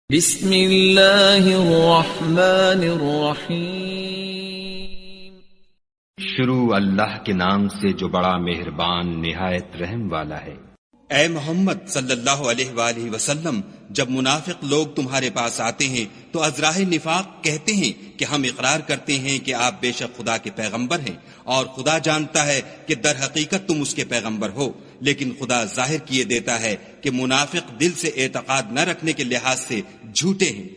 بسم اللہ الرحمن الرحیم۔ شروع اللہ کے نام سے جو بڑا مہربان نہایت رحم والا ہے۔ اے محمد صلی اللہ علیہ وآلہ وسلم، جب منافق لوگ تمہارے پاس آتے ہیں تو ازراہ نفاق کہتے ہیں کہ ہم اقرار کرتے ہیں کہ آپ بے شک خدا کے پیغمبر ہیں، اور خدا جانتا ہے کہ در حقیقت تم اس کے پیغمبر ہو، لیکن خدا ظاہر کیے دیتا ہے کہ منافق دل سے اعتقاد نہ رکھنے کے لحاظ سے جھوٹے ہیں۔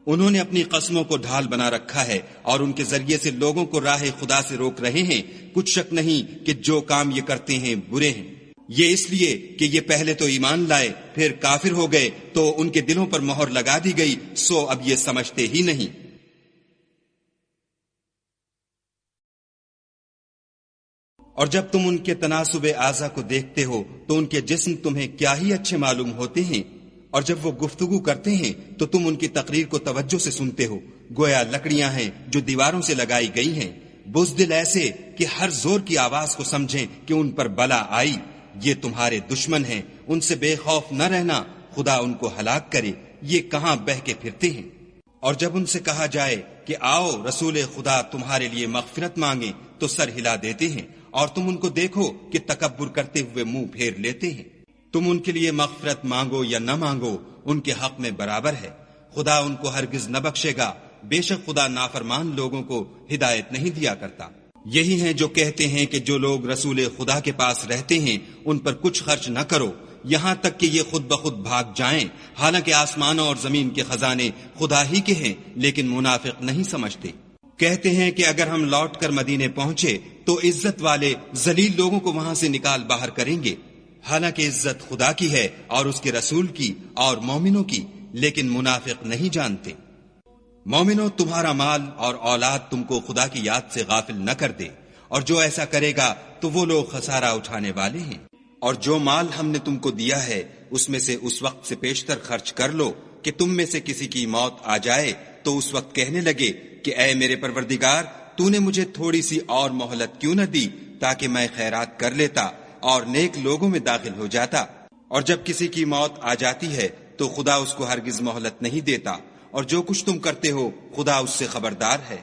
انہوں نے اپنی قسموں کو ڈھال بنا رکھا ہے اور ان کے ذریعے سے لوگوں کو راہ خدا سے روک رہے ہیں۔ کچھ شک نہیں کہ جو کام یہ کرتے ہیں برے ہیں۔ یہ اس لیے کہ یہ پہلے تو ایمان لائے پھر کافر ہو گئے تو ان کے دلوں پر مہر لگا دی گئی، سو اب یہ سمجھتے ہی نہیں۔ اور جب تم ان کے تناسب اعضا کو دیکھتے ہو تو ان کے جسم تمہیں کیا ہی اچھے معلوم ہوتے ہیں، اور جب وہ گفتگو کرتے ہیں تو تم ان کی تقریر کو توجہ سے سنتے ہو، گویا لکڑیاں ہیں جو دیواروں سے لگائی گئی ہیں، بزدل ایسے کہ ہر زور کی آواز کو سمجھیں کہ ان پر بلا آئی۔ یہ تمہارے دشمن ہیں، ان سے بے خوف نہ رہنا، خدا ان کو ہلاک کرے، یہ کہاں بہہ کے پھرتے ہیں۔ اور جب ان سے کہا جائے کہ آؤ رسول خدا تمہارے لیے مغفرت مانگیں تو سر ہلا دیتے ہیں، اور تم ان کو دیکھو کہ تکبر کرتے ہوئے منہ پھیر لیتے ہیں۔ تم ان کے لیے مغفرت مانگو یا نہ مانگو، ان کے حق میں برابر ہے، خدا ان کو ہرگز نہ بخشے گا، بے شک خدا نافرمان لوگوں کو ہدایت نہیں دیا کرتا۔ یہی ہیں جو کہتے ہیں کہ جو لوگ رسول خدا کے پاس رہتے ہیں ان پر کچھ خرچ نہ کرو، یہاں تک کہ یہ خود بخود بھاگ جائیں، حالانکہ آسمانوں اور زمین کے خزانے خدا ہی کے ہیں، لیکن منافق نہیں سمجھتے۔ کہتے ہیں کہ اگر ہم لوٹ کر مدینے پہنچے تو عزت والے ذلیل لوگوں کو وہاں سے نکال باہر کریں گے، حالانکہ عزت خدا کی ہے اور اس کے رسول کی اور مومنوں کی، لیکن منافق نہیں جانتے۔ مومنوں، تمہارا مال اور اولاد تم کو خدا کی یاد سے غافل نہ کر دے، اور جو ایسا کرے گا تو وہ لوگ خسارہ اٹھانے والے ہیں۔ اور جو مال ہم نے تم کو دیا ہے اس میں سے اس وقت سے پیشتر خرچ کر لو کہ تم میں سے کسی کی موت آ جائے تو اس وقت کہنے لگے کہ اے میرے پروردگار، تو نے مجھے تھوڑی سی اور مہلت کیوں نہ دی تاکہ میں خیرات کر لیتا اور نیک لوگوں میں داخل ہو جاتا۔ اور جب کسی کی موت آ جاتی ہے تو خدا اس کو ہرگز مہلت نہیں دیتا، اور جو کچھ تم کرتے ہو خدا اس سے خبردار ہے۔